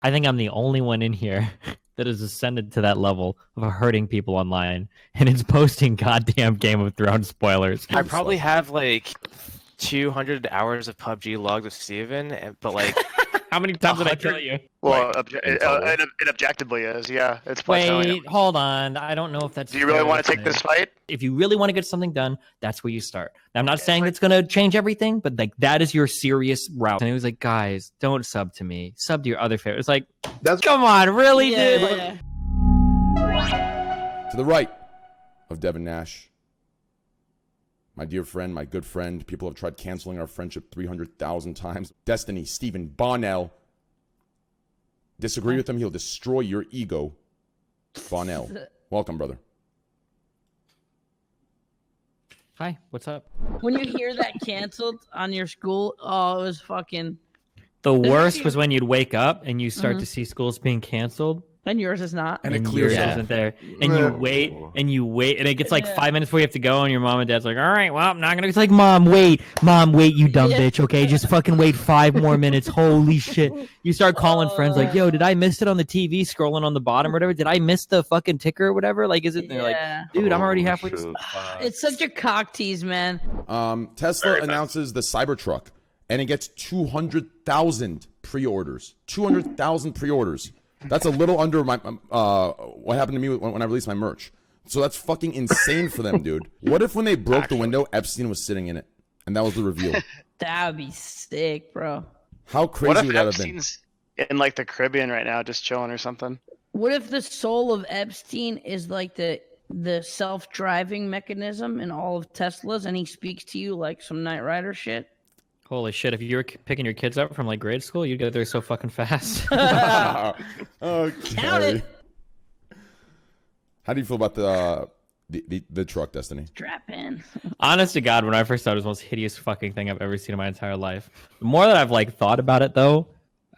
I think I'm the only one in here that has ascended to that level of hurting people online, and it's posting goddamn Game of Thrones spoilers. I probably have like 200 hours of PUBG logged with Steven, but like How many times did I tell you? Well, it objectively is, yeah. It's Wait, hold on. I don't know if that's. Do you really want to take this fight? If you really want to get something done, that's where you start. Now, I'm not saying it's going to change everything, but like that is your serious route. And he was like, guys, don't sub to me. Sub to your other favorite. It's like, come on, really, dude? To the right of Devin Nash, my dear friend, my good friend. People have tried canceling our friendship 300,000 times. Destiny, Stephen Bonnell. Disagree with him, he'll destroy your ego. Bonnell. Welcome, brother. Hi, what's up? When you hear that canceled on your school, oh, it was fucking... The worst was when you'd wake up and you start to see schools being canceled. And yours is not. And it clears yours isn't there. And you wait, and it gets like 5 minutes before you have to go, and your mom and dad's like, all right, well, I'm not going to... It's like, Mom, wait, you dumb bitch, okay? Just fucking wait 5 more minutes. Holy shit. You start calling friends like, yo, did I miss it on the TV scrolling on the bottom or whatever? Did I miss the fucking ticker or whatever? Like, is it... They're like, dude, I'm already halfway... It's such a cock tease, man. Tesla announces the Cybertruck, and it gets 200,000 pre-orders. 200,000 pre-orders. That's a little under my what happened to me when I released my merch. So that's fucking insane for them, dude. What if when they broke the window, Epstein was sitting in it, and that was the reveal? That would be sick, bro. How crazy would that have been? Epstein's in like the Caribbean right now, just chilling or something? What if the soul of Epstein is like the self-driving mechanism in all of Teslas, and he speaks to you like some Knight Rider shit? Holy shit, if you were picking your kids up from like grade school, you'd get there so fucking fast. Okay. Count it. How do you feel about the truck, Destiny? Strap in. Honest to God, when I first saw it, it was the most hideous fucking thing I've ever seen in my entire life. The more that I've like thought about it though,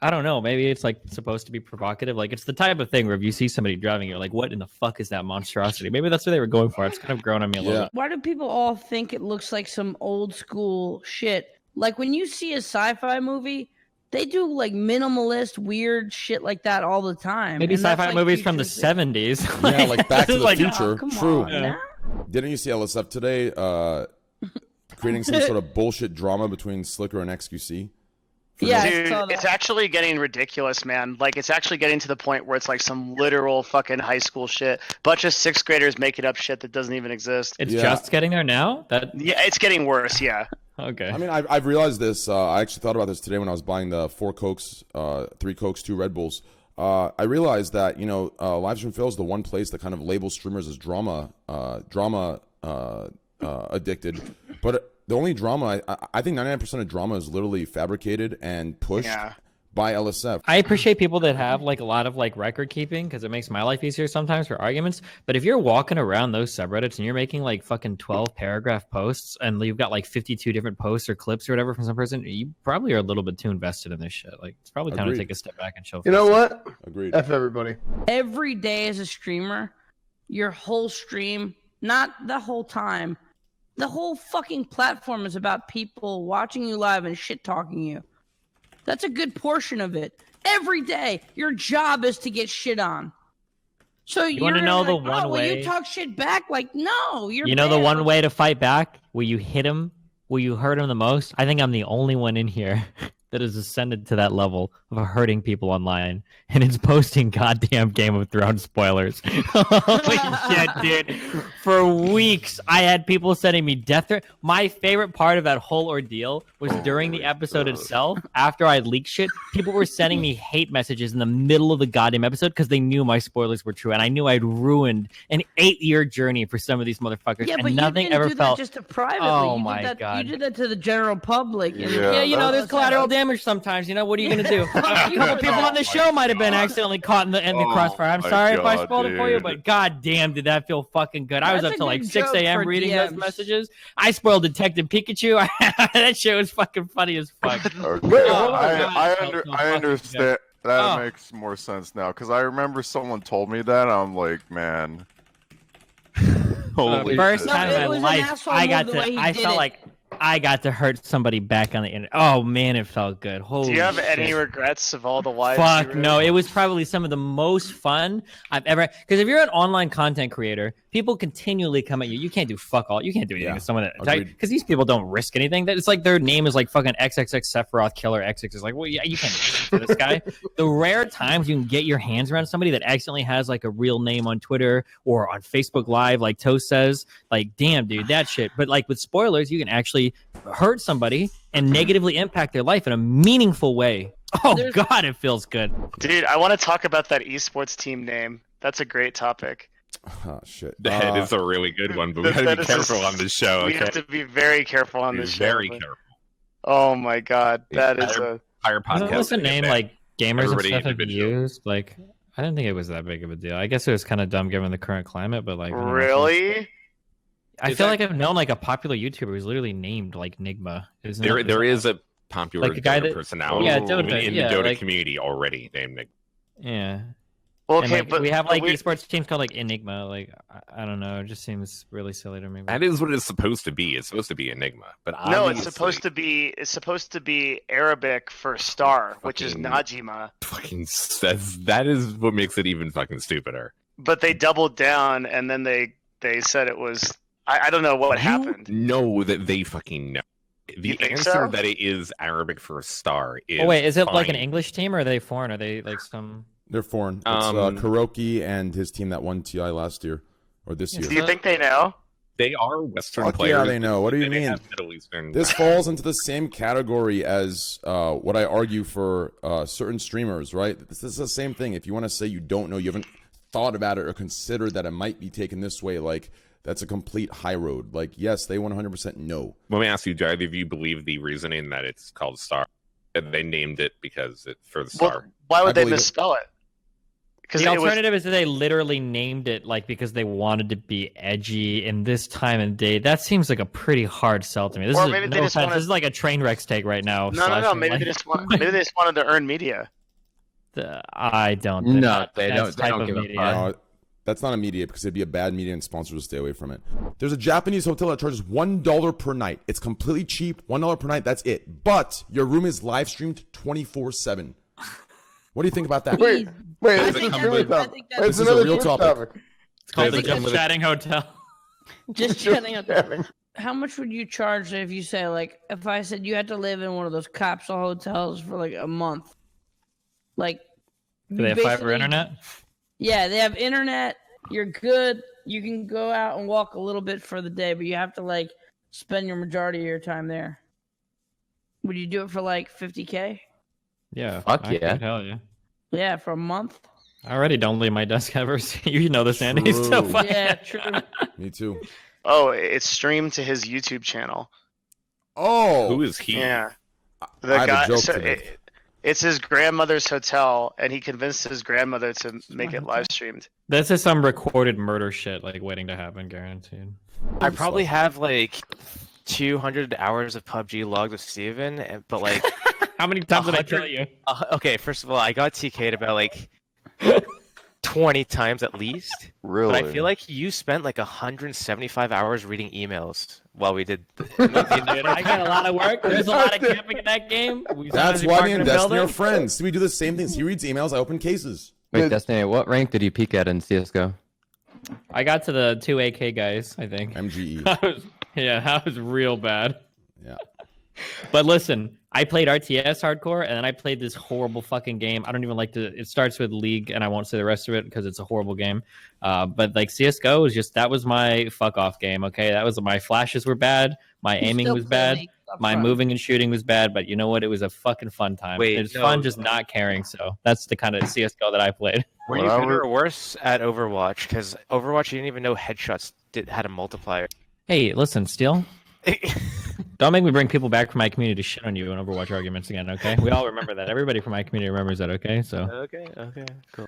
I don't know, maybe it's like supposed to be provocative. Like it's the type of thing where if you see somebody driving, you're like, what in the fuck is that monstrosity? Maybe that's what they were going for. It's kind of grown on me a little bit. Why do people all think it looks like some old school shit? Like when you see a sci-fi movie, they do like minimalist, weird shit like that all the time. Maybe sci-fi movies from the 70s. Yeah, like Back to the like, Future. come True. on, yeah. Didn't you see LSF today creating some sort of bullshit drama between Slicker and XQC? Yeah, Dude, it's actually getting ridiculous, man. Like, it's actually getting to the point where it's like some literal fucking high school shit. Bunch of 6th graders making up shit that doesn't even exist. It's just getting there now? Yeah, it's getting worse, yeah. Okay. I mean, I've realized this. I actually thought about this today when I was buying the 4 Cokes, 3 Cokes, 2 Red Bulls. I realized that, Livestreamfail is the one place that kind of labels streamers as drama addicted. But the only drama, I think 99% of drama is literally fabricated and pushed by LSF. I appreciate people that have like a lot of like record keeping because it makes my life easier sometimes for arguments. But if you're walking around those subreddits and you're making like fucking 12 paragraph posts and you've got like 52 different posts or clips or whatever from some person, you probably are a little bit too invested in this shit. Like it's probably time to take a step back and chill. You know what? Agreed. F everybody. Every day as a streamer, your whole stream, not the whole time, the whole fucking platform is about people watching you live and shit talking you. That's a good portion of it. Every day, your job is to get shit on. So you want to know the one way? Will you talk shit back? Like, no, you're. You know the one way to fight back? Will you hit him? Will you hurt him the most? I think I'm the only one in here that has ascended to that level of hurting people online, and it's posting goddamn Game of Thrones spoilers. Holy shit, dude. For weeks, I had people sending me death threats. My favorite part of that whole ordeal was during the episode itself, after I leaked shit, people were sending me hate messages in the middle of the goddamn episode because they knew my spoilers were true, and I knew I'd ruined an 8-year journey for some of these motherfuckers, yeah, and but nothing you didn't ever do felt... that just to privately. Oh, you my did that, God. You did that to the general public. And There's collateral damage sometimes. What are you going to do? A couple people on the show might have been accidentally caught in the crossfire. I'm sorry if I spoiled it for you, but god damn, did that feel fucking good. I was up till like 6 a.m. reading those messages. I spoiled Detective Pikachu. That shit was fucking funny as fuck. Okay. I understand. That makes more sense now, because I remember someone told me that. I'm like, man. Holy first time in my life, I felt like I got to hurt somebody back on the internet. Oh man, it felt good. Holy Do you have shit. any regrets of all the wives? Fuck no, it was probably some of the most fun I've ever. Because if you're an online content creator, people continually come at you. You can't do fuck all. You can't do anything to someone that because these people don't risk anything. That it's like their name is like fucking XXX Sephiroth Killer XX is like, well, yeah, you can't do this guy. The rare times you can get your hands around somebody that accidentally has like a real name on Twitter or on Facebook Live, like Toast says, like, damn, dude, that shit. But like with spoilers, you can actually hurt somebody and negatively impact their life in a meaningful way. Oh God, it feels good. Dude, I want to talk about that esports team name. That's a great topic. Oh shit. That is a really good one, but we gotta be careful on this show. We have to be very careful on this show. Very careful. Oh my God, that is a higher podcast. What's the name like gamers Everybody and stuff have individual. used? Like, I didn't think it was that big of a deal. I guess it was kind of dumb given the current climate, but like, I don't know. really. I feel like I've known like a popular YouTuber who's literally named like Nigma. There is a popular Like a guy Dota that- personality yeah, even Dota, in yeah, the Dota like- community already named Nick. Yeah. Well, And, okay, like, but we have like we- esports teams called like Enigma. Like, I don't know. It just seems really silly to me. That is what it's supposed to be. It's supposed to be Enigma, but no, it's obviously- supposed to be Arabic for star, which is Fucking- Najima. fucking that is what makes it even fucking stupider. But they doubled down, and then they said it was. I don't know what happened. No, that they fucking know. The You think answer so? that it is Arabic for a star is. Oh wait, is it like an fine. English team or are they foreign? Are they like some? They're foreign. It's Kuroki and his team that won TI last year or this year. Do you think they know? They are Western Fuck players. yeah, they know. What do you They mean? have Middle Eastern. This falls into the same category as what I argue for certain streamers, right? This is the same thing. If you want to say you don't know, you haven't thought about it or considered that it might be taken this way, like that's a complete high road. Like, yes, they 100% know. Let me ask you, do either of you believe the reasoning that it's called Star? That they named it because it for the star. Well, why would I they believe it. misspell it? Because The alternative is that they literally named it like because they wanted to be edgy in this time and day. That seems like a pretty hard sell to me. This Or is maybe no they just offense, wanted- This is like a train wrecks take right now. No. Maybe they just wanted to earn media. I don't. No, that- they that's don't- they type don't of give a media. fuck. That's not a media because it'd be a bad media and sponsors will stay away from it. There's a Japanese hotel that charges $1 per night. It's completely cheap. $1 per night. That's it. But your room is live streamed 24/7. What do you think about that? Wait, Wait, I it's think a that's- Twitch I topic. think Wait, that's- it's This is a another real Twitch topic. It's called It's the a Just good- Chatting Hotel. just chatting up. How much would you charge if you say like if I said you had to live in one of those capsule hotels for like a month? Like Do they have you fiber basically- internet? Yeah, they have internet. You're good. You can go out and walk a little bit for the day, but you have to like spend your majority of your time there. Would you do it for like 50K? Yeah. Fuck I yeah. could, hell yeah. Yeah, for a month. I already don't leave my desk ever. You know this, Andy. It's so True. funny. Yeah, true. Me too. Oh, it's streamed to his YouTube channel. Oh, Who is he? Yeah, I the have a guy. joke So to make. it's his grandmother's hotel, and he convinced his grandmother to make it live streamed. This is some recorded murder shit like waiting to happen, guaranteed. I probably have like 200 hours of PUBG logged with Steven, but like, How many times did I 100 kill you? okay, first of all, I got TK'd about like 20 times at least. Really? But I feel like you spent like 175 hours reading emails while we did. Dude, I got a lot of work. There's a lot of camping in that game. That's why me and Destiny are friends. We do the same things. He reads emails. I open cases. Wait, Destiny, what rank did you peak at in CS:GO? I got to the 2 AK guys, I think. MGE. That was real bad. Yeah. But listen, I played RTS hardcore, and then I played this horrible fucking game. I don't even like to. It starts with League, and I won't say the rest of it because it's a horrible game. But like CS:GO was just that was my fuck off game. Okay, that was my flashes were bad, my aiming Still was play bad, League up my front. moving and shooting was bad. But you know what? It was a fucking fun time. Wait, It's no. fun just not caring. So that's the kind of CS:GO that I played. Were you Well, I better would- or worse at Overwatch? Because Overwatch, you didn't even know headshots had a multiplier. Hey, listen, Steel. Don't make me bring people back from my community to shit on you in Overwatch arguments again, okay? We all remember that. Everybody from my community remembers that, okay? So, Okay, cool.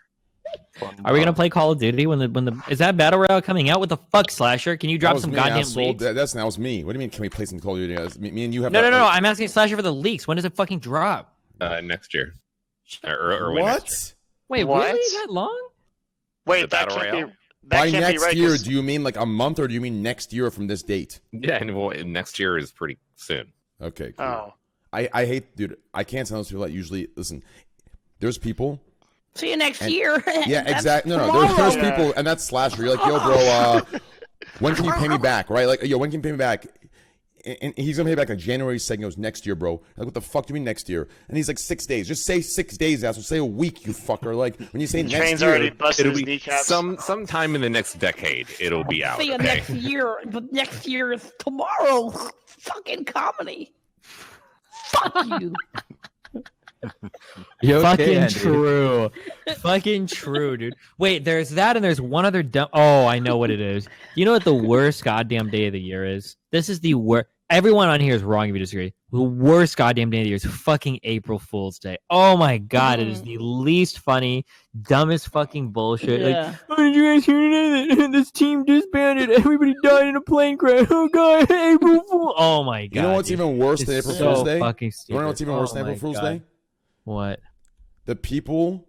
are we gonna play Call of Duty when the is that battle royale coming out? What the fuck, Slasher? Can you That drop was some me, goddamn asshole. leaks? That was me. What do you mean? Can we play some Call of Duty? Me and you have. No, that- no. I'm asking Slasher for the leaks. When does it fucking drop? Next year. Or early next year. What? Wait, What? really? That long? Wait, The that Battle can't Royale? be. By can't be next right, year, 'cause- do you mean like a month, or do you mean next year from this date? Yeah, and well, next year is pretty soon. Okay, cool. Oh. I hate, dude. I can't tell those people that usually listen. There's people. See you next year. Yeah, That's exactly. No, tomorrow. there's people, and that's Slasher. You're like, yo, bro, when can you pay me back? Right? Like, yo, when can you pay me back? And he's gonna pay back like January 2nd. He goes, next year, bro. Like, what the fuck do you mean next year? And he's like, 6 days. Just say 6 days, asshole. Say a week, you fucker. Like, when you say next Train's year, already busted It'll his be kneecaps. sometime in the next decade. It'll be out. See you Okay. next year. But next year is tomorrow. Fucking comedy. Fuck you. You okay, Fucking Andy? true. Fucking true, dude. Wait, there's that and there's one other dumb. Oh, I know what it is. You know what the worst goddamn day of the year is? This is the worst. Everyone on here is wrong if you disagree. The worst goddamn day of the year is fucking April Fool's Day. Oh my god, it is the least funny, dumbest fucking bullshit. Yeah. Like, oh, did you guys hear today that this team disbanded? Everybody died in a plane crash. Oh god, April Fool. Oh my god. you know what's dude. even worse It's than April so Fool's Day? fucking You stupid. wanna know what's even worse Oh than April my Fool's God. Day? What? The people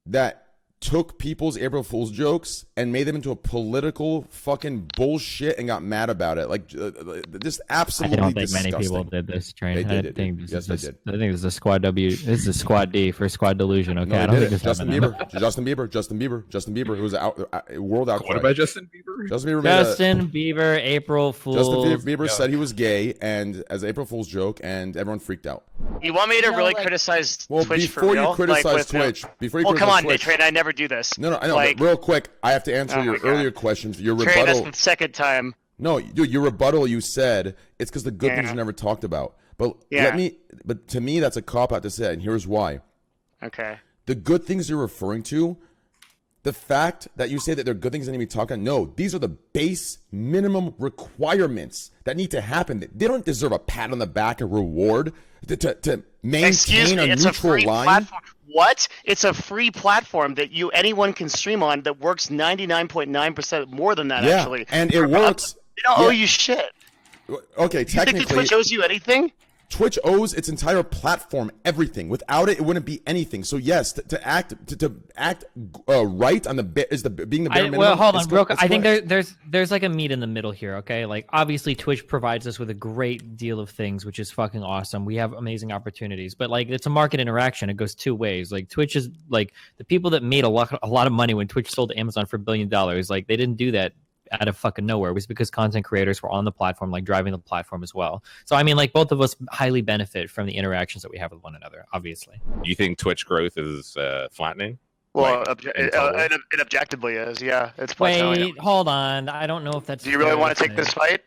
that took people's April Fool's jokes and made them into a political fucking bullshit and got mad about it. Like, just I absolutely don't think disgusting. many people did this, Train. They I did it. think this Yes, is they just, did. I think this is a squad W. This is a squad D for squad delusion. Okay, No, I they don't did think it. this Justin happened. Bieber. Justin Bieber. It was a world outcry. What about Justin Bieber? Justin Bieber made Justin Bieber, April Fool's. Justin Bieber said he was gay and as April Fool's joke, and everyone freaked out. You want me to No, really like- criticize Well, Twitch for before real? you criticize Like, with- Twitch, before you well, come criticize on, Twitch, Train. I never do this. no, I know. Like, But real quick, I have to answer Oh your my God. earlier questions. Your Train, that's rebuttal. the second time. No, dude, your rebuttal. You said it's because the good things Yeah. are never talked about. But Yeah. But to me, that's a cop out to say it, and here's why. Okay. The good things you're referring to, the fact that you say that they're good things that need to be talked about, no, these are the base minimum requirements that need to happen. They don't deserve a pat on the back and reward to maintain Excuse me, a it's a neutral free line. platform. What? It's a free platform that anyone can stream on that works 99.9% more than that, Yeah, actually. and it works. They don't Yeah. owe you shit. Okay, You think that technically, Twitch owes you anything? Twitch owes its entire platform everything. Without it, it wouldn't be anything. So yes, to act right on the being the bare minimum. Well, hold on, is real quick. is I think correct. there's like a meat in the middle here. Okay, like obviously Twitch provides us with a great deal of things, which is fucking awesome. We have amazing opportunities, but like it's a market interaction. It goes two ways. Like Twitch is like the people that made a lot of money when Twitch sold to Amazon for $1 billion. Like they didn't do that out of fucking nowhere. It was because content creators were on the platform, like driving the platform as well. So I mean, like both of us highly benefit from the interactions that we have with one another. Obviously. You think Twitch growth is flattening? Well, Like, in total? it objectively is. Yeah, it's plateauing. Wait, hold on. I don't know if that's. Do you really fair want to say. take this fight?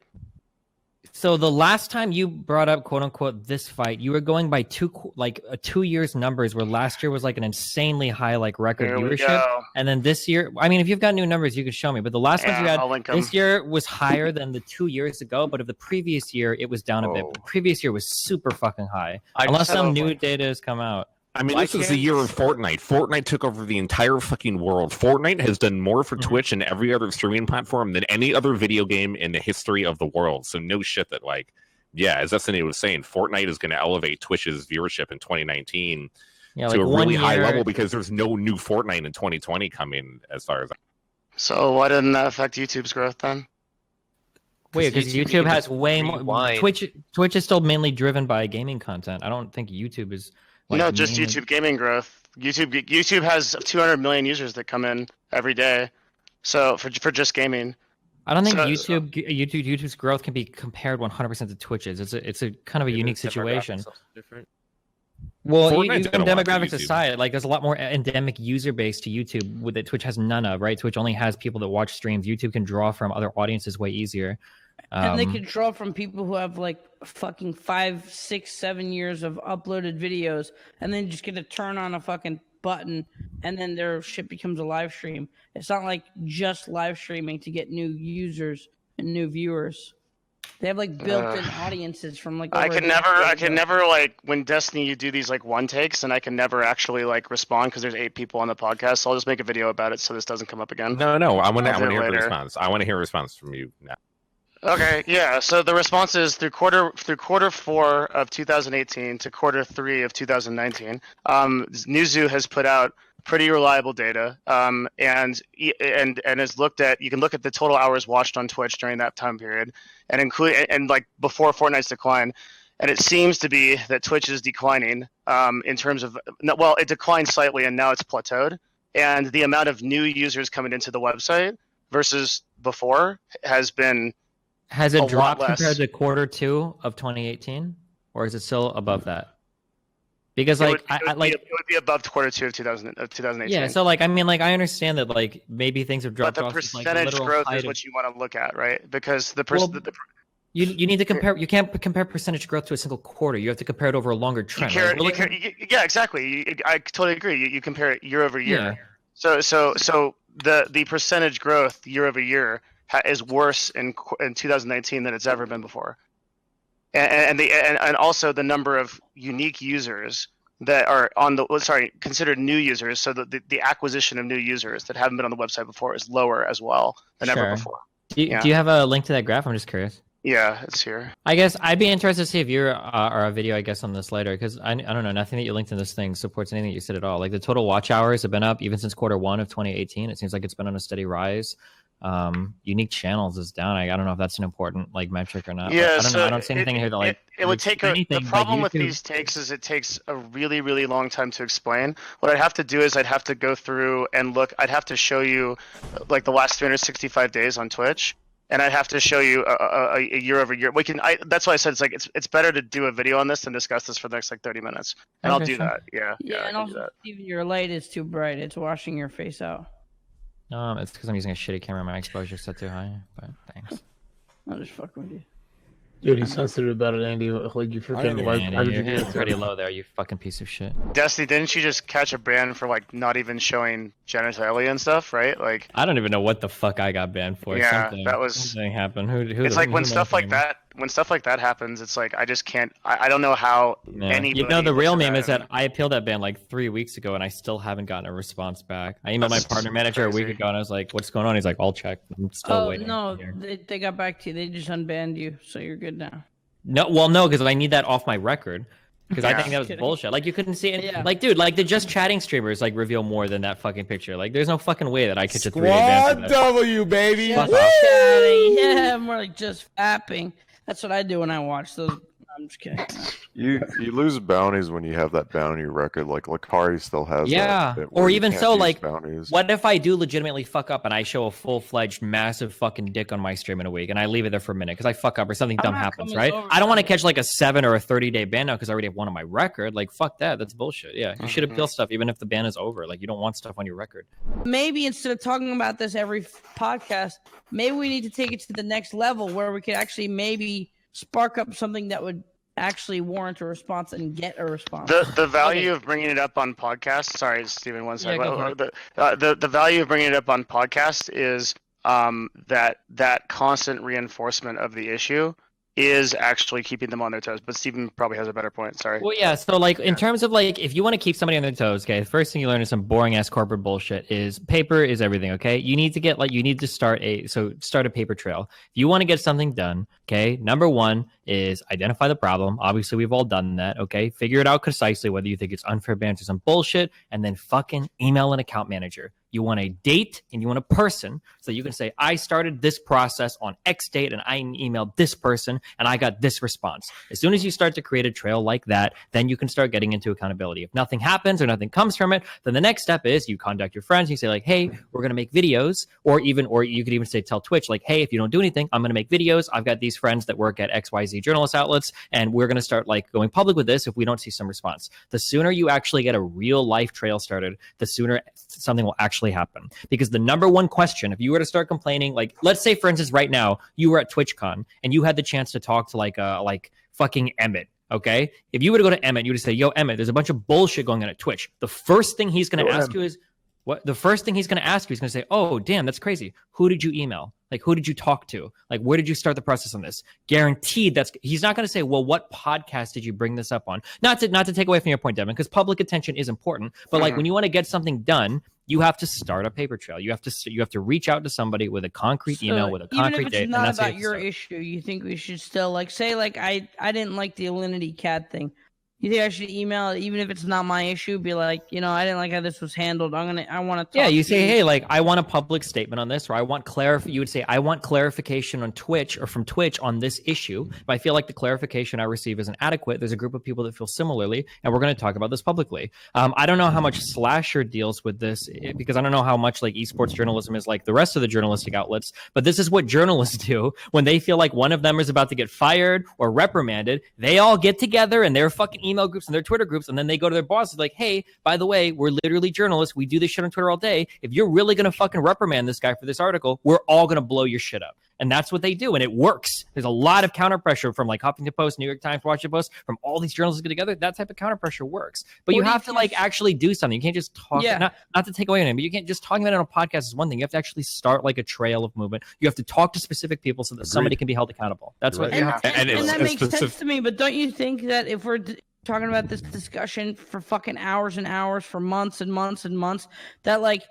So the last time you brought up "quote unquote" this fight, you were going by 2 years numbers, where last year was like an insanely high like record Here we viewership, go. and then this year, I mean, if you've got new numbers, you could show me. But the last ones you Yeah, had I'll link 'em. this year was higher than the 2 years ago, but of the previous year, it was down a bit. Oh. The previous year was super fucking high, I unless just some have, new like- data has come out. I mean, Why this is the can't- year of Fortnite. Fortnite took over the entire fucking world. Fortnite has done more for Twitch and every other streaming platform than any other video game in the history of the world. So no shit that like, yeah, as Destiny was saying, Fortnite is going to elevate Twitch's viewership in 2019 Yeah, to like a one really high year- level because there's no new Fortnite in 2020 coming. As far as So why didn't that affect YouTube's growth then? Wait, because YouTube YouTube can has just way more. rewind. Twitch is still mainly driven by gaming content. I don't think YouTube is. Like, No, just mainly- YouTube gaming growth. YouTube has 200 million users that come in every day. So for just gaming. I don't think So- YouTube's growth can be compared 100% to Twitch's. It's a kind of a unique situation. Different. Well, Fortnite's even got a lot to demographics YouTube. aside, like there's a lot more endemic user base to YouTube with that Twitch has none of, right? Twitch only has people that watch streams. YouTube can draw from other audiences way easier. And they could draw from people who have like fucking 5, 6, 7 years of uploaded videos, and then just get to turn on a fucking button, and then their shit becomes a live stream. It's not like just live streaming to get new users and new viewers. They have like built-in audiences from like. I over a can never, decade I can ago. never like when Destiny you do these like one takes, and I can never actually like respond because there's 8 people on the podcast. So I'll just make a video about it so this doesn't come up again. no, I want to I'll do it hear the later. response. I want to hear a response from you now. Okay, yeah. So the response is through quarter 4 of 2018 to quarter 3 of 2019. Newzoo has put out pretty reliable data, and is looked at. You can look at the total hours watched on Twitch during that time period, and include and like before Fortnite's decline, and it seems to be that Twitch is declining in terms of it declined slightly and now it's plateaued, and the amount of new users coming into the website versus before has been it dropped compared to quarter 2 of 2018, or is it still above that? Because it would be above quarter 2 of 2018. Yeah, so like I mean, like I understand that like maybe things have dropped but the off. Percentage growth is what you want to look at, right? Because you need to compare. You can't compare percentage growth to a single quarter. You have to compare it over a longer trend. Yeah, exactly. I totally agree. You compare it year over year. Yeah. So the percentage growth year over year is worse in 2019 than it's ever been before. And also the number of unique users that are considered new users. So the acquisition of new users that haven't been on the website before is lower as well than ever before. Do you have a link to that graph? I'm just curious. Yeah, it's here. I guess I'd be interested to see if your or a video, I guess, on this later, because I don't know, nothing that you linked in this thing supports anything that you said at all. Like the total watch hours have been up even since quarter 1 of 2018. It seems like it's been on a steady rise. Unique channels is down. I don't know if that's an important like metric or not. Yeah, I don't see anything here that like it would take the problem with these takes is it takes a really, really long time to explain. What I'd have to do is I'd have to go through and look. I'd have to show you like the last 365 days on Twitch. And I'd have to show you a year over year. That's why I said it's better to do a video on this than discuss this for the next like 30 minutes. And I'll do that. Yeah. And also, Steven, your light is too bright. It's washing your face out. It's because I'm using a shitty camera. My exposure's set too high. But thanks. I'll just fuck with you. Dude, he's sensitive about it, Andy. Like you freaking you're pretty low there, you fucking piece of shit. Destiny, didn't you just catch a ban for like not even showing genitalia and stuff, right? Like I don't even know what the fuck I got banned for. Yeah, something happened. It's like when stuff like that happens, it's like I just can't. I don't know how anybody. The real meme is that I appealed that ban like 3 weeks ago, and I still haven't gotten a response back. I emailed my partner manager a week ago, and I was like, "What's going on?" He's like, "I'll check." I'm still waiting. No, they got back to you. They just unbanned you, so you're good now. No, because I need that off my record. Because I think that was bullshit. Like you couldn't see it. Yeah. Like, dude, like the just chatting streamers like reveal more than that fucking picture. Like, there's no fucking way that I could just 3-day ban. Squad W, baby. Chatting. Yeah, more like just fapping. That's what I do when I watch those. I'm just kidding. You lose bounties when you have that bounty record. Like Lakari still has. Yeah, that or even so, like, bounties. What if I do legitimately fuck up and I show a full-fledged massive fucking dick on my stream in a week and I leave it there for a minute because I fuck up or something dumb happens, right? I don't want to catch like a 7 or a 30-day ban now because I already have one on my record. Like, fuck that. That's bullshit. Yeah, you should appeal stuff even if the ban is over. Like, you don't want stuff on your record. Maybe instead of talking about this every podcast, maybe we need to take it to the next level where we could actually maybe spark up something that would actually warrant a response and get a response. The value of bringing it up on podcasts. Sorry, Steven, one second. The value of bringing it up on podcasts is that constant reinforcement of the issue is actually keeping them on their toes. But Steven probably has a better point. Sorry. Well, yeah. So, like, in terms of like, if you want to keep somebody on their toes, okay, the first thing you learn is some boring ass corporate bullshit. Is paper is everything. Okay, you need to start a paper trail. If you want to get something done, okay, number one is identify the problem. Obviously, we've all done that. Okay, figure it out concisely whether you think it's unfair bans or some bullshit, and then fucking email an account manager. You want a date and you want a person so you can say, I started this process on X date and I emailed this person and I got this response. As soon as you start to create a trail like that, then you can start getting into accountability. If nothing happens or nothing comes from it, then the next step is you contact your friends. You say like, hey, we're going to make videos, or you could even say, tell Twitch like, hey, if you don't do anything, I'm going to make videos. I've got these friends that work at XYZ journalist outlets and we're going to start like going public with this if we don't see some response. The sooner you actually get a real life trail started, the sooner something will actually happen. Because the number one question, if you were to start complaining, like let's say for instance right now you were at TwitchCon and you had the chance to talk to like fucking Emmett, okay? If you were to go to Emmett, you would say, yo Emmett, there's a bunch of bullshit going on at Twitch. The first thing he's going to ask you is the first thing he's going to ask you is going to say, oh damn, that's crazy. Who did you email? Like, who did you talk to? Like, where did you start the process on this? Guaranteed he's not going to say, well, what podcast did you bring this up on? Not to take away from your point, Devin, because public attention is important. But like when you want to get something done, you have to start a paper trail. You have to reach out to somebody with a concrete email, with a concrete date. Even if it's not about your issue, you think we should still like say like I didn't like the Alinity cat thing. You think I should email it, even if it's not my issue? Be like, I didn't like how this was handled. I want to. Yeah, you say, hey, like, I want a public statement on this, or I want You would say, I want clarification on Twitch or from Twitch on this issue. If I feel like the clarification I receive isn't adequate, there's a group of people that feel similarly, and we're going to talk about this publicly. I don't know how much Slasher deals with this because I don't know how much like esports journalism is like the rest of the journalistic outlets, but this is what journalists do when they feel like one of them is about to get fired or reprimanded. They all get together in their fucking email groups and their Twitter groups, and then they go to their bosses like, hey, by the way, we're literally journalists. We do this shit on Twitter all day. If you're really going to fucking reprimand this guy for this article, we're all going to blow your shit up. And that's what they do, and it works. There's a lot of counter pressure from like Huffington Post, New York Times, Washington Post, from all these journalists get together. That type of counter pressure works, but you have to like actually do something. You can't just talk. Yeah. Not to take away anything, but you can't just talking about it on a podcast is one thing. You have to actually start like a trail of movement. You have to talk to specific people so that somebody can be held accountable. That's what you have to. And that makes sense to me. But don't you think that if we're talking about this discussion for fucking hours and hours, for months and months and months, that like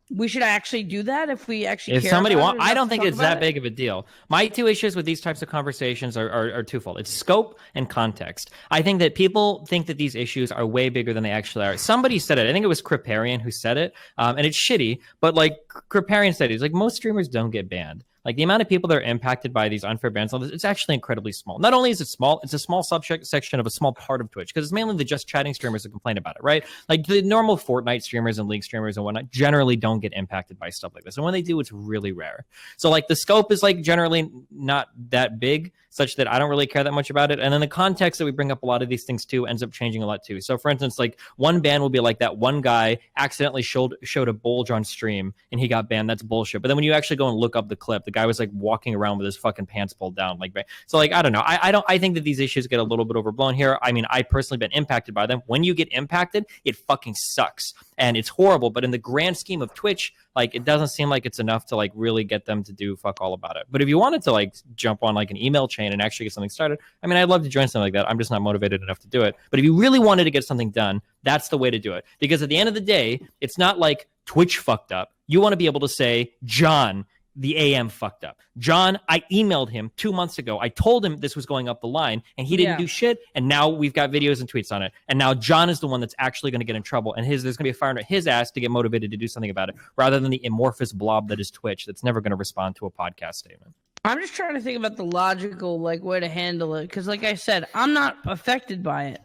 we should actually do that if we actually care somebody about it I don't think talk it's about that it? big of a deal. My two issues with these types of conversations are twofold. It's scope and context. I think that people think that these issues are way bigger than they actually are. Somebody said it. I think it was Kriparian who said it. And it's shitty, but like Kriparian said, he's like, most streamers don't get banned. Like the amount of people that are impacted by these unfair bans, it's actually incredibly small. Not only is it small, it's a small section of a small part of Twitch because it's mainly the just chatting streamers that complain about it, right? Like the normal Fortnite streamers and League streamers and whatnot generally don't get impacted by stuff like this. And when they do, it's really rare. So like the scope is like generally not that big, such that I don't really care that much about it. And then the context that we bring up a lot of these things too ends up changing a lot too. So for instance, like one ban will be like that one guy accidentally showed a bulge on stream and he got banned. That's bullshit. But then when you actually go and look up the clip, the guy was like walking around with his fucking pants pulled down. Like, so like, I don't know. I think that these issues get a little bit overblown here. I mean, I personally been impacted by them. When you get impacted, it fucking sucks and it's horrible. But in the grand scheme of Twitch, like it doesn't seem like it's enough to like really get them to do fuck all about it. But if you wanted to like jump on like an email chain and actually get something started, I mean, I'd love to join something like that. I'm just not motivated enough to do it. But if you really wanted to get something done, that's the way to do it. Because at the end of the day, it's not like Twitch fucked up. You want to be able to say, John, the AM fucked up. John, I emailed him 2 months ago. I told him this was going up the line and he didn't do shit. And now we've got videos and tweets on it. And now John is the one that's actually going to get in trouble. And there's going to be a fire under his ass to get motivated to do something about it rather than the amorphous blob that is Twitch that's never going to respond to a podcast statement. I'm just trying to think about the logical like way to handle it. Because like I said, I'm not affected by it.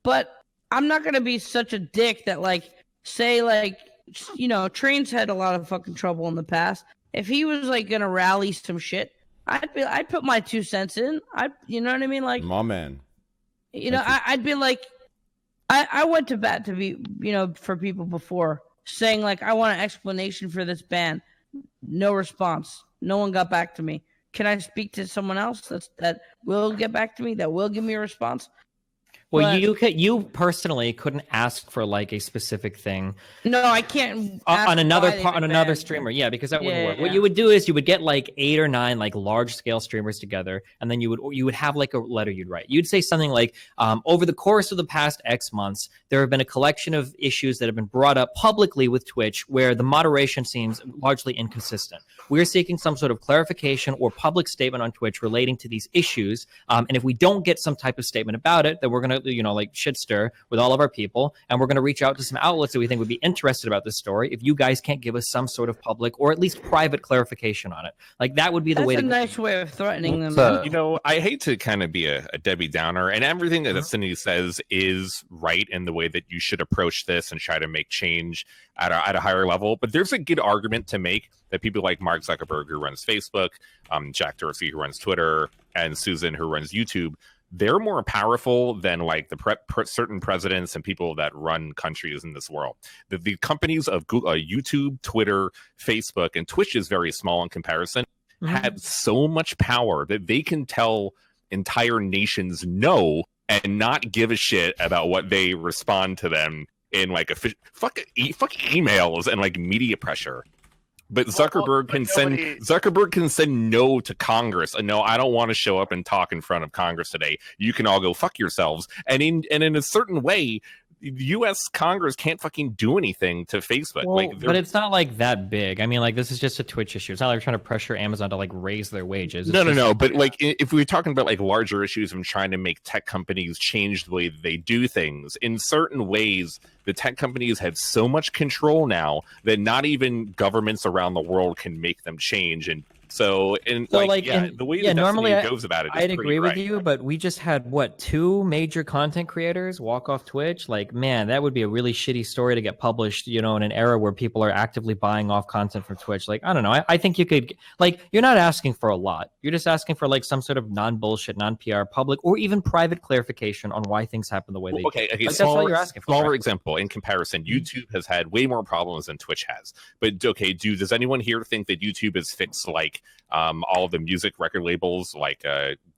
But I'm not going to be such a dick that like, say like, Train's had a lot of fucking trouble in the past. If he was like gonna rally some shit, I'd put my 2 cents in. You know what I mean? Like, my man. I'd be like, I went to bat to be, for people before saying like, I want an explanation for this ban. No response. No one got back to me. Can I speak to someone else that will get back to me? That will give me a response? Well, you personally couldn't ask for like a specific thing. No, I can't on another streamer. Yeah, because that wouldn't work. Yeah. What you would do is you would get like 8 or 9 like large scale streamers together, and then you would have like a letter you'd write. You'd say something like, over the course of the past X months, there have been a collection of issues that have been brought up publicly with Twitch where the moderation seems largely inconsistent. We're seeking some sort of clarification or public statement on Twitch relating to these issues. And if we don't get some type of statement about it, then we're going to like shit stir with all of our people, and we're going to reach out to some outlets that we think would be interested about this story if you guys can't give us some sort of public or at least private clarification on it. Like that would be the way to go. That's a nice way of threatening them. I hate to kind of be a Debbie Downer, and everything that Cindy says is right in the way that you should approach this and try to make change at a higher level. But there's a good argument to make that people like Mark Zuckerberg, who runs Facebook, Jack Dorsey, who runs Twitter, and Susan, who runs YouTube, they're more powerful than like the certain presidents and people that run countries in this world. The companies of Google, YouTube, Twitter, Facebook, and Twitch is very small in comparison, have so much power that they can tell entire nations no and not give a shit about what they respond to them in like fuck emails and like media pressure. But Zuckerberg can send no to Congress. And no, I don't want to show up and talk in front of Congress today. You can all go fuck yourselves. And in a certain way, U.S. Congress can't fucking do anything to Facebook. Well, but it's not like that big. I mean, like, this is just a Twitch issue. It's not like we're trying to pressure Amazon to like raise their wages. No. But like, if we were talking about like larger issues of trying to make tech companies change the way they do things, in certain ways, the tech companies have so much control now that not even governments around the world can make them change. And so the way that normally Destiny goes about it, I'd agree with you, but we just had what 2 major content creators walk off Twitch. Like, man, that would be a really shitty story to get published, you know, in an era where people are actively buying off content from Twitch. Like, I don't know. I think you could, like, you're not asking for a lot. You're just asking for like some sort of non-bullshit, non-PR, public, or even private clarification on why things happen the way they do. Okay, like, that's all you're asking for. Smaller right? example in comparison, YouTube has had way more problems than Twitch has. But okay, does anyone here think that YouTube has fixed like all of the music record labels, like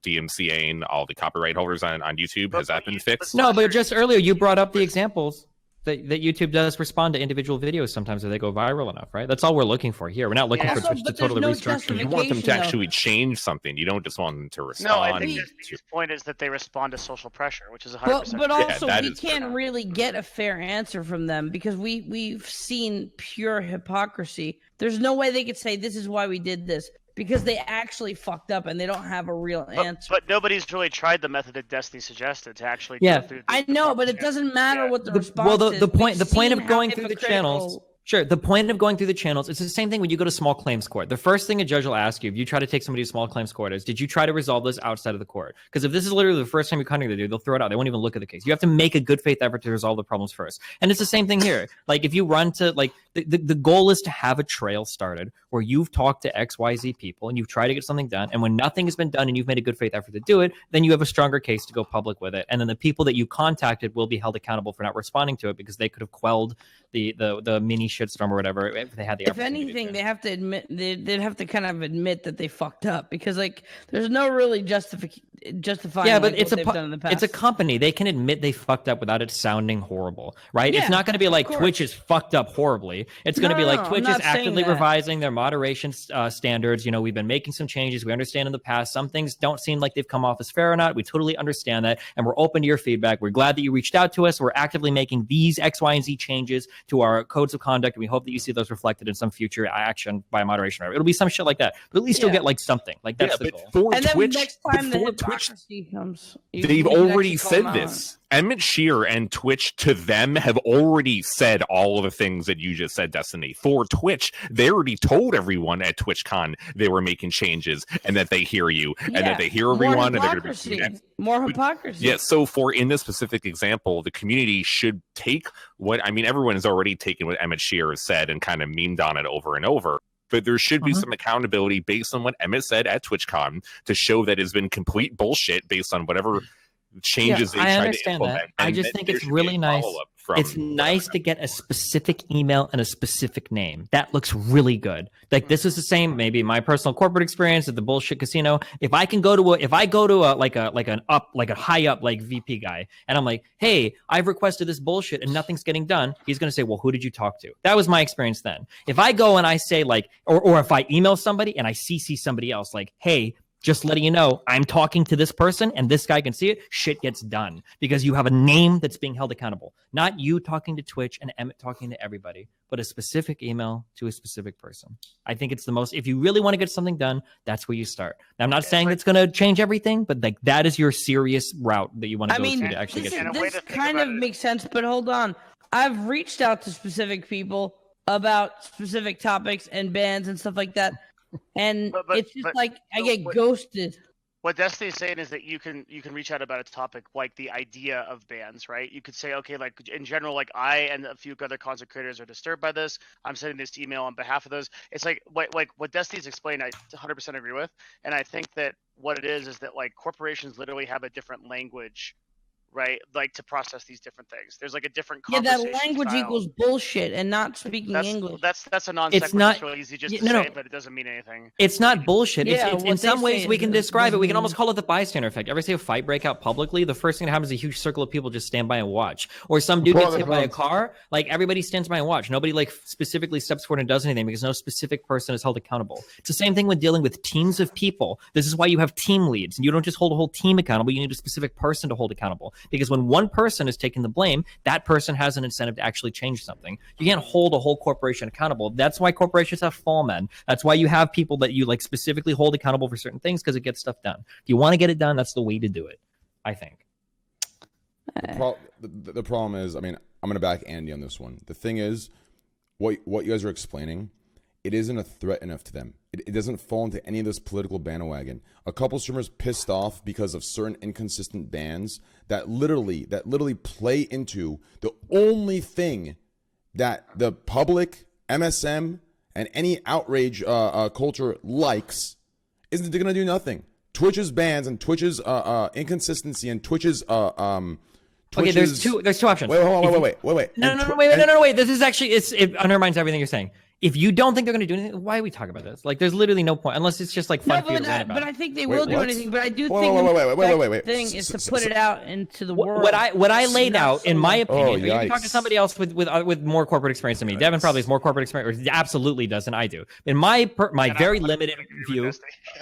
DMCA and all the copyright holders on YouTube? Has that been fixed? No, but just earlier you brought up the examples that YouTube does respond to individual videos sometimes if they go viral enough, right? That's all we're looking for here. We're not looking for Twitch to totally restructure. You want them to actually change something. You don't just want them to respond. No, I think his point is that they respond to social pressure, which is 100%. But also, we can't really get a fair answer from them because we've seen pure hypocrisy. There's no way they could say this is why we did this. Because they actually fucked up and they don't have a real answer. But nobody's really tried the method that Destiny suggested to actually go through. I know, but it doesn't matter what the response well, is. the point of going through the channels. Sure. The point of going through the channels, it's the same thing when you go to small claims court. The first thing a judge will ask you if you try to take somebody to small claims court is, did you try to resolve this outside of the court? Because if this is literally the first time you're coming to do, they'll throw it out. They won't even look at the case. You have to make a good faith effort to resolve the problems first. And it's the same thing here. Like if you run to like the goal is to have a trail started where you've talked to XYZ people and you've tried to get something done. And when nothing has been done and you've made a good faith effort to do it, then you have a stronger case to go public with it. And then the people that you contacted will be held accountable for not responding to it because they could have quelled the mini shitstorm or whatever if they had the opportunity. If anything, they have to admit they'd have to kind of admit that they fucked up because like there's no really justifying. Yeah, but like, it's a company. They can admit they fucked up without it sounding horrible, right? Yeah, it's not going to be like Twitch is fucked up horribly. It's going to be like Twitch is actively revising their moderation standards. You know, we've been making some changes. We understand in the past some things don't seem like they've come off as fair or not. We totally understand that, and we're open to your feedback. We're glad that you reached out to us. We're actively making these X, Y, and Z changes to our codes of conduct, and we hope that you see those reflected in some future action by moderation. It'll be some shit like that, but at least you'll get like something. Like that's the goal. And Twitch, then next time the Twitch, comes, they've already said this. Emmett Shear and Twitch to them have already said all of the things that you just said, Destiny. For Twitch, they already told everyone at TwitchCon they were making changes and that they hear you and that they hear everyone and they're going to be more hypocrisy. Yeah, so for in this specific example, the community should take what everyone has already taken what Emmett Shear has said and kind of memed on it over and over. But there should be some accountability based on what Emmett said at TwitchCon to show that it's been complete bullshit based on whatever changes they tried to implement. I just think it's really nice. It's nice to get a specific email and a specific name. That looks really good. Like this is the same, maybe my personal corporate experience at the bullshit casino. If I can go to a high up like VP guy, and I'm like, hey, I've requested this bullshit and nothing's getting done. He's gonna say, well, who did you talk to? That was my experience then. If I go and I say like, or if I email somebody and I CC somebody else, like, hey, just letting you know, I'm talking to this person and this guy can see it, shit gets done because you have a name that's being held accountable. Not you talking to Twitch and Emmett talking to everybody, but a specific email to a specific person. I think it's the most, if you really want to get something done, that's where you start. Now, I'm not saying it's going to change everything, but like that is your serious route that you want to go through to actually get something. This kind of makes sense, but hold on. I've reached out to specific people about specific topics and bans and stuff like that. And it's just like I get ghosted. What Destiny's saying is that you can reach out about a topic like the idea of bans, right? You could say, okay, like in general, like I and a few other content creators are disturbed by this. I'm sending this email on behalf of those. It's like what Destiny's explained, I 100% agree with. And I think that what it is that like corporations literally have a different language, right? Like to process these different things. There's like a different conversation that language style. Equals bullshit and not speaking English. That's a non-sequitur. It's not really easy just to say, but it doesn't mean anything. It's not bullshit. Yeah, it's in some ways we can describe it. We can almost call it the bystander effect. Ever see a fight break out publicly? The first thing that happens is a huge circle of people just stand by and watch. Or some dude gets hit by a car, like everybody stands by and watch. Nobody like specifically steps forward and does anything because no specific person is held accountable. It's the same thing when dealing with teams of people. This is why you have team leads. And you don't just hold a whole team accountable. You need a specific person to hold accountable. because when one person is taking the blame, that person has an incentive to actually change something. You can't hold a whole corporation accountable. That's why corporations have fall men. That's why you have people that you like specifically hold accountable for certain things, because it gets stuff done. If you want to get it done, that's the way to do it, I think. The problem is, I mean, I'm going to back Andy on this one. The thing is, what you guys are explaining, it isn't a threat enough to them. It doesn't fall into any of this political bandwagon. A couple streamers pissed off because of certain inconsistent bans that literally play into the only thing that the public, MSM, and any outrage culture likes is that they're going to do nothing. Twitch's bans and Twitch's inconsistency and Twitch's Okay, there's two options. Wait. No, wait. This is actually it undermines everything you're saying. If you don't think they're going to do anything, why are we talking about this? Like, there's literally no point, unless it's just like fun for you to rant about. But I think they will do anything. But I do think the thing is to put it out into the world. What I laid out, in my opinion, you can talk to yikes. somebody else with more corporate experience than me. Devin probably has more corporate experience, or absolutely does than I do. In my very limited view,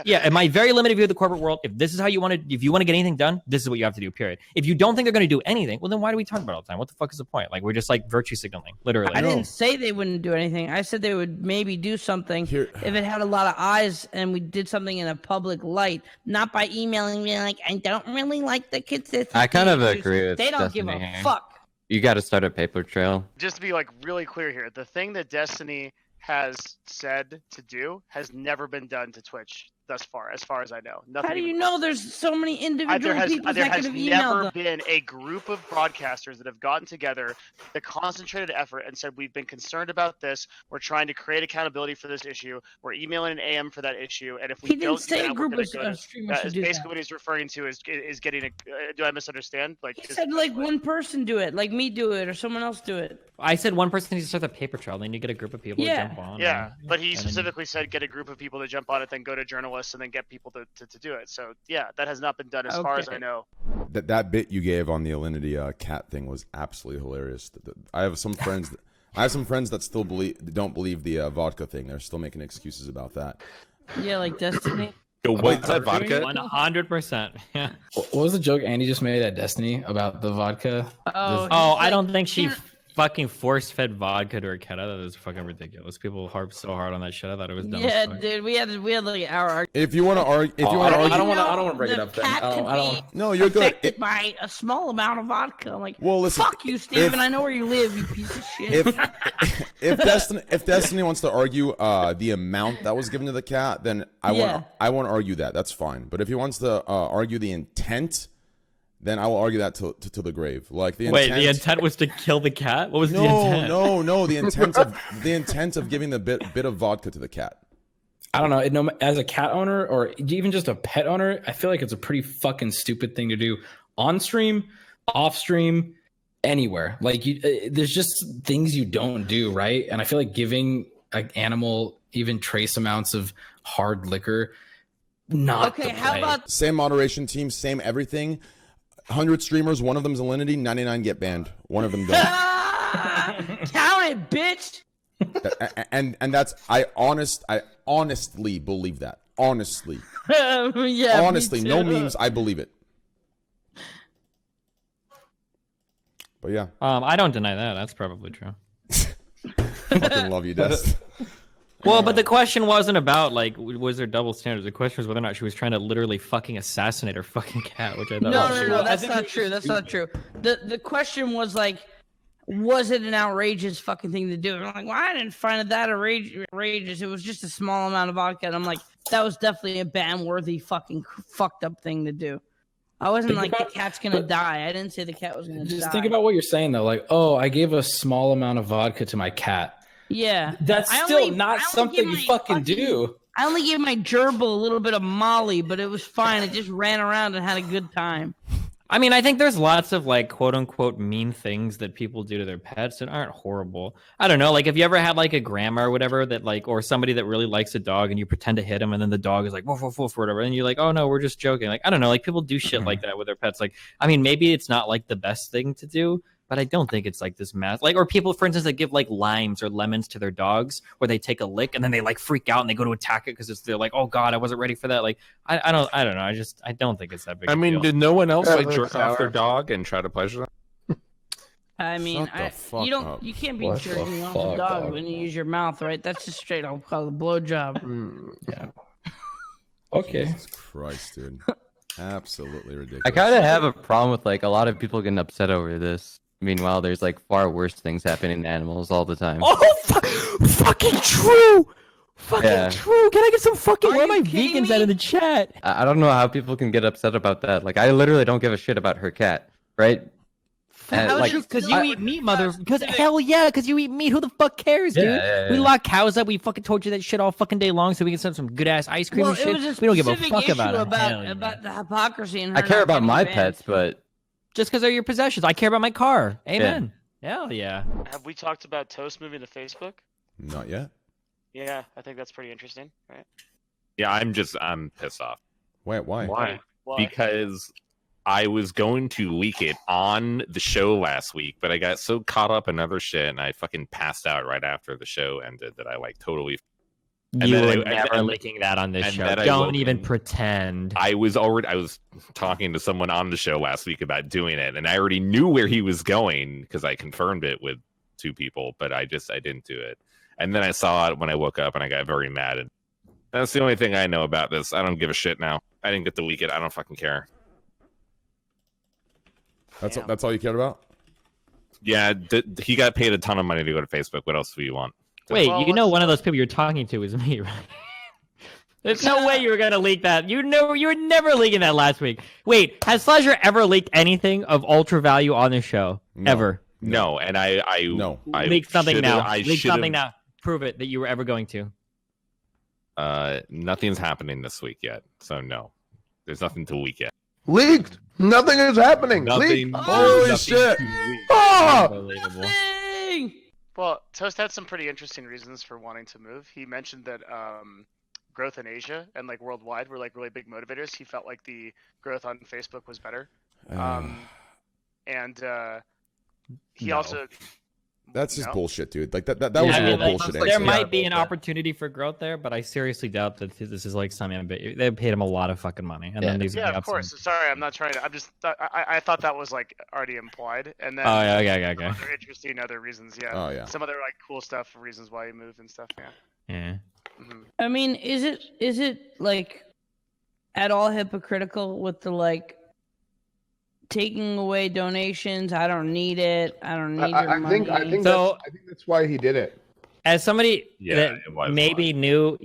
in my very limited view of the corporate world, if this is how you want to, if you want to get anything done, this is what you have to do. Period. If you don't think they're going to do anything, well, then why do we talk about it all the time? What the fuck is the point? Like, we're just like virtue signaling, literally. I didn't say they wouldn't do anything. I said they would maybe do something if it had a lot of eyes and we did something in a public light, not by emailing me like, I don't really like the consistency. I kind of agree with They don't Destiny give a here. fuck. You got to start a paper trail. Just to be like really clear here, the thing that Destiny has said to do has never been done to Twitch thus far as I know. Nothing. How do you even know there's so many individual people there that has could have never emailed them? been a group of broadcasters that have gotten together, the concentrated effort, and said, we've been concerned about this. We're trying to create accountability for this issue. We're emailing an AM for that issue, and if we He didn't don't say do a that, group we're of gonna go to, streamers should do basically that. what he's referring to is getting a. Do I misunderstand? Like He said like one person do it, like me do it, or someone else do it. I said one person needs to start the paper trail. They need to get a group of people to jump on. Yeah, but he and then- specifically said get a group of people to jump on it, then go to journalists, and then get people to do it. So yeah, that has not been done as far as I know. That bit you gave on the Alinity cat thing was absolutely hilarious. I have some friends. That still don't believe the vodka thing. They're still making excuses about that. Yeah, like Destiny. Yo, what's that vodka? 100%. Yeah. What was the joke Andy just made at Destiny about the vodka? Oh, I don't think she fucking force-fed vodka to her cat. I thought it was fucking ridiculous. People harp so hard on that shit. I thought it was dumb. Yeah, as fuck. dude, we had like our. If you want to argue, I don't want to break it up. Then cat I don't. No, you're good. Affected by a small amount of vodka. I'm like, Well, listen, fuck you, Steven. I know where you live, you piece of shit. If Destiny wants to argue the amount that was given to the cat, then I won't argue that. That's fine. But if he wants to argue the intent, then I will argue that to the grave. Like the intent. Wait, the intent was to kill the cat? What was the intent? No. The intent of giving the bit of vodka to the cat. I don't know. As a cat owner or even just a pet owner, I feel like it's a pretty fucking stupid thing to do on stream, off stream, anywhere. Like there's just things you don't do, right? And I feel like giving an animal even trace amounts of hard liquor, not Okay, the how play. about Same moderation team, same everything. 100 streamers, one of them's Alinity, 99 get banned. One of them don't. count it, bitch? and that's I honestly believe that. Honestly. Yeah. Honestly, me no too. memes, I believe it. But yeah. I don't deny that. That's probably true. Fucking love you, Des. Well, but the question wasn't about like was there double standards. The question was whether or not she was trying to literally fucking assassinate her fucking cat, which I thought was No, that's not true. That's not true. The question was like, was it an outrageous fucking thing to do? And I'm like, well, I didn't find that outrageous. It was just a small amount of vodka. And I'm like, that was definitely a ban-worthy fucking fucked up thing to do. I wasn't like the cat's gonna die. I didn't say the cat was gonna die. Just think about what you're saying though. Like, oh, I gave a small amount of vodka to my cat. Yeah, That's I still only- not I only something gave you my fucking do. I only gave my gerbil a little bit of Molly, but it was fine. It just ran around and had a good time. I mean, I think there's lots of like quote unquote mean things that people do to their pets that aren't horrible. I don't know, like if you ever had like a grandma or whatever that like, or somebody that really likes a dog and you pretend to hit him and then the dog is like woof woof woof or whatever, and you're like, oh no, we're just joking. Like I don't know, like people do shit like that with their pets. Like I mean, maybe it's not like the best thing to do, but I don't think it's like this mass. Like, or people, for instance, that give like limes or lemons to their dogs, where they take a lick and then they like freak out and they go to attack it because they're like, oh god, I wasn't ready for that. Like, I don't know. I don't think it's that big. I mean, deal. did no one else Yeah, like jerk sour. off their dog and try to pleasure them? I mean, Shut the fuck you don't, up. you can't be What the jerking off a fuck, dog dog? when you use your mouth, right? That's just straight up called a blowjob. Yeah. Okay. Jesus Christ, dude. Absolutely ridiculous. I kind of have a problem with like a lot of people getting upset over this. Meanwhile, there's like far worse things happening to animals all the time. Oh, fucking true. Fucking Yeah. true. Can I get some fucking? Are Where are you my kidding vegans at me? in the chat? I don't know how people can get upset about that. Like, I literally don't give a shit about her cat, right? And, How's like, your- Because you I- eat meat, mother. Because hell yeah, because you eat meat. Who the fuck cares, Yeah, dude? yeah, We yeah. lock cows up. We fucking told you that shit all fucking day long, so we can send some good ass ice cream Well, and it shit. was a We don't give a specific fuck issue about it. Hell yeah. about the hypocrisy in her I care not about getting my banned. pets, but Just because they're your possessions. I care about my car. Amen. Hell yeah. Have we talked about Toast moving to Facebook? Not yet. Yeah, I think that's pretty interesting, right? Yeah, I'm pissed off. Why? Why? Why? Because I was going to leak it on the show last week, but I got so caught up in other shit and I fucking passed out right after the show ended that I like totally. And You then were never leaking that on this and show. then I Don't woke even in- pretend. I was talking to someone on the show last week about doing it, and I already knew where he was going because I confirmed it with 2 people, but I didn't do it. And then I saw it when I woke up, and I got very mad. And that's the only thing I know about this. I don't give a shit now. I didn't get to leak it. I don't fucking care. That's all you cared about? Yeah, he got paid a ton of money to go to Facebook. What else do you want? Wait, Well, you know let's- one of those people you're talking to is me, right? There's no way you were gonna leak that. You were never leaking that last week. Wait, has Slasher ever leaked anything of ultra value on this show? No. Ever? No, and I No. Leak something should've- now. I Leak should've- something now. Prove it that you were ever going to. Nothing's happening this week yet, so no. There's nothing to leak yet. Leaked. Nothing is happening. Nothing. Leaked. Holy nothing shit. to leak. Ah! Unbelievable. Nothing! Well, Toast had some pretty interesting reasons for wanting to move. He mentioned that growth in Asia and like worldwide were like really big motivators. He felt like the growth on Facebook was better. And he No. also That's just No. bullshit, dude. Like that was I a real mean, like, bullshit there answer. might be an opportunity for growth there, but I seriously doubt that this is like some ambit. They paid him a lot of fucking money, and then these are yeah, the of upside. course. Sorry, I'm not trying to. I'm just. I thought that was like already implied, and then Oh yeah, okay. some other interesting other reasons. Yeah. Oh, yeah. Some other like cool stuff, reasons why he moved and stuff. Yeah. Yeah. Mhm. I mean, is it like at all hypocritical with the like taking away donations? I don't need it. I don't need your money. I think So- that's why he did it. As somebody Yeah, that it was maybe knew,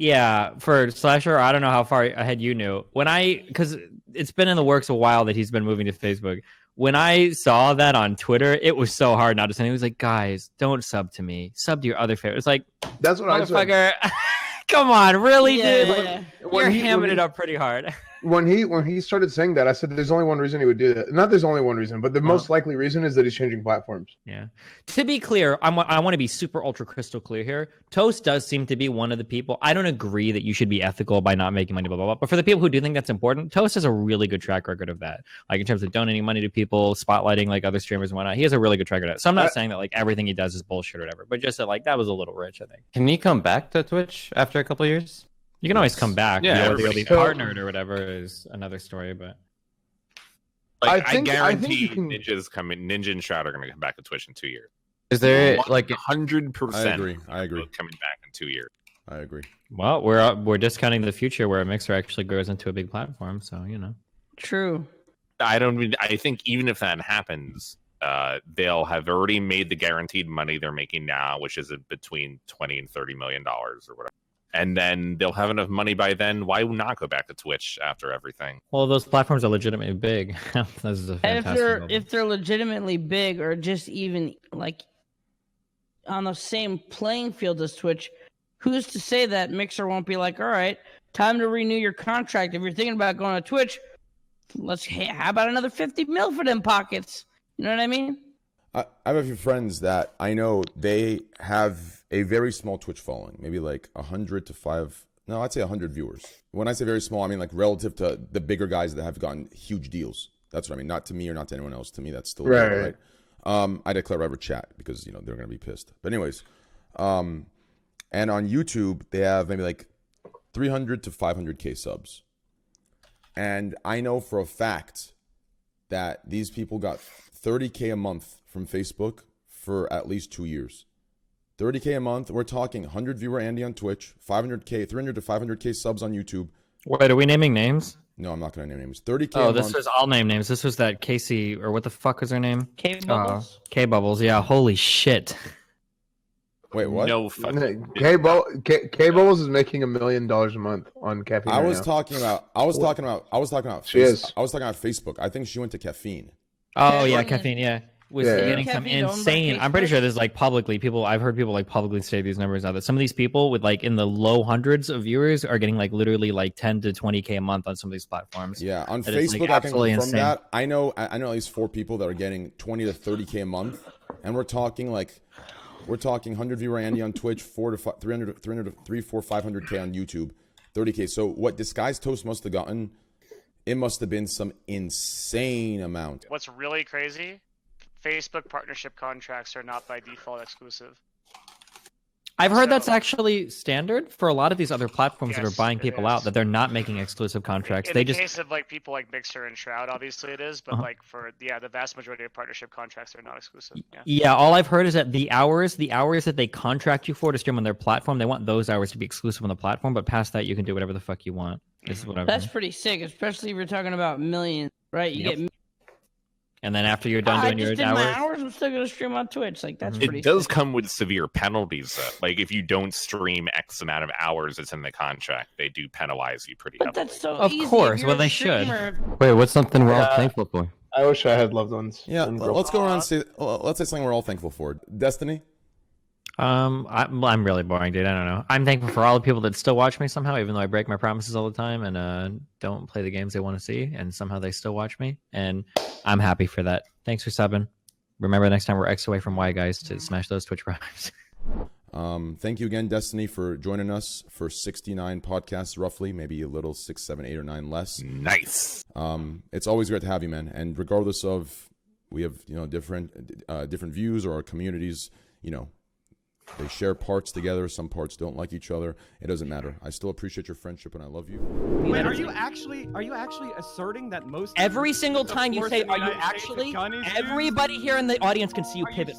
for Slasher, I don't know how far ahead you knew. Because it's been in the works a while that he's been moving to Facebook. When I saw that on Twitter, it was so hard not to send. He was like, guys, don't sub to me. Sub to your other favorite. It's like, That's what I said. motherfucker, come on, really, Yeah, dude? yeah. You're hamming it up pretty hard. When he started saying that, I said there's only one reason he would do that. Not there's only one reason, but the most likely reason is that he's changing platforms. Yeah. To be clear, I want to be super ultra crystal clear here. Toast does seem to be one of the people. I don't agree that you should be ethical by not making money, blah, blah, blah. But for the people who do think that's important, Toast has a really good track record of that. Like in terms of donating money to people, spotlighting like other streamers and whatnot. He has a really good track record of that. So I'm not saying that like everything he does is bullshit or whatever, but just that like that was a little rich, I think. can he come back to Twitch after a couple years? You can always come back. Yeah, Whether you'll be everybody can. partnered or whatever is another story, but Like, I think guarantee you can- Ninja and Shroud are going to come back to Twitch in 2 years. Is there like 100%? I agree. Coming back in 2 years. I agree. well, we're discounting the future where Mixer actually grows into a big platform, so you know. True. I think even if that happens, they'll have already made the guaranteed money they're making now, which is between $20 and $30 million or whatever. And then they'll have enough money by then. Why not go back to Twitch after everything? Well, those platforms are legitimately big. This is a And fantastic if they're legitimately big or just even like on the same playing field as Twitch, who's to say that Mixer won't be like, all right, time to renew your contract. If you're thinking about going to Twitch, how about another 50 mil for them pockets? You know what I mean? I have a few friends that I know they have a very small Twitch following, maybe like 100 to 5. No, I'd say 100 viewers. When I say very small, I mean like relative to the bigger guys that have gotten huge deals. That's what I mean. Not to me or not to anyone else. To me, that's still Right. big, I declare ever chat because they're gonna be pissed. But anyways, and on YouTube they have maybe like 300 to 500k subs, and I know for a fact that these people got 30k a month from Facebook for at least 2 years. 30k a month. We're talking 100 viewer Andy on Twitch, 500k, 300 to 500k subs on YouTube. Wait, are we naming names? No, I'm not gonna name names. 30k. Oh, a this month. Was all name names. This was that Casey, or what the fuck was her name? K Bubbles. K Bubbles. Yeah. Holy shit. Wait, what? No fucking. K Bubbles is making $1 million a month on caffeine. I was talking about She is. I was talking about Facebook. I think she went to caffeine. Oh yeah, caffeine. Yeah. Was getting some Caffeine owned by insane. I'm pretty sure there's like publicly people. I've heard people like publicly say these numbers now that some of these people with like in the low hundreds of viewers are getting like literally like 10 to 20k a month on some of these platforms. Yeah, on That is, Facebook, like, I can absolutely confirm insane. that. I know at least 4 people that are getting 20 to 30k a month, and we're talking 100 viewer Andy on Twitch, 300 to 3, 4, 500k on YouTube, 30k. So what DisguisedToast must have gotten, it must have been some insane amount. What's really crazy? Facebook partnership contracts are not by default exclusive. I've heard that's actually standard for a lot of these other platforms that are Yes, buying it people is. out, that they're not making exclusive contracts. In They the just case of like people like Mixer and Shroud, obviously it is, but like for the vast majority of partnership contracts are not exclusive. Yeah. Yeah, all I've heard is that the hours that they contract you for to stream on their platform, they want those hours to be exclusive on the platform, but past that you can do whatever the fuck you want. This is what I've That's heard. pretty sick, especially if you're talking about millions, right? You Yep. get. And then after you're done I doing your just did my hours, hours. I'm still gonna stream on Twitch. Like that's pretty. It does sick. come with severe penalties, though. Like if you don't stream X amount of hours, it's in the contract. They do penalize you pretty But heavily. that's so Of easy. If course, you're well, a they should. streamer- Wait, what's something we're all thankful for? I wish I had loved ones. Yeah, And let's go around and say, let's say something we're all thankful for. Destiny? I'm really boring, dude. I don't know. I'm thankful for all the people that still watch me somehow, even though I break my promises all the time and don't play the games they want to see, and somehow they still watch me, and I'm happy for that. Thanks for subbing. Remember, next time we're X away from Y, guys, to smash those Twitch primes. Thank you again, Destiny, for joining us for 69 podcasts, roughly, maybe a little 6, 7, 8, or 9 less. Nice. It's always great to have you, man. And regardless of we have different views, or our communities, they share parts together. Some parts don't like each other. It doesn't matter. I still appreciate your friendship, and I love you. Wait, are you actually asserting that most Every single the time you force say, in the "Are you United States actually?" gun issues- Everybody here in the audience can see you pivot.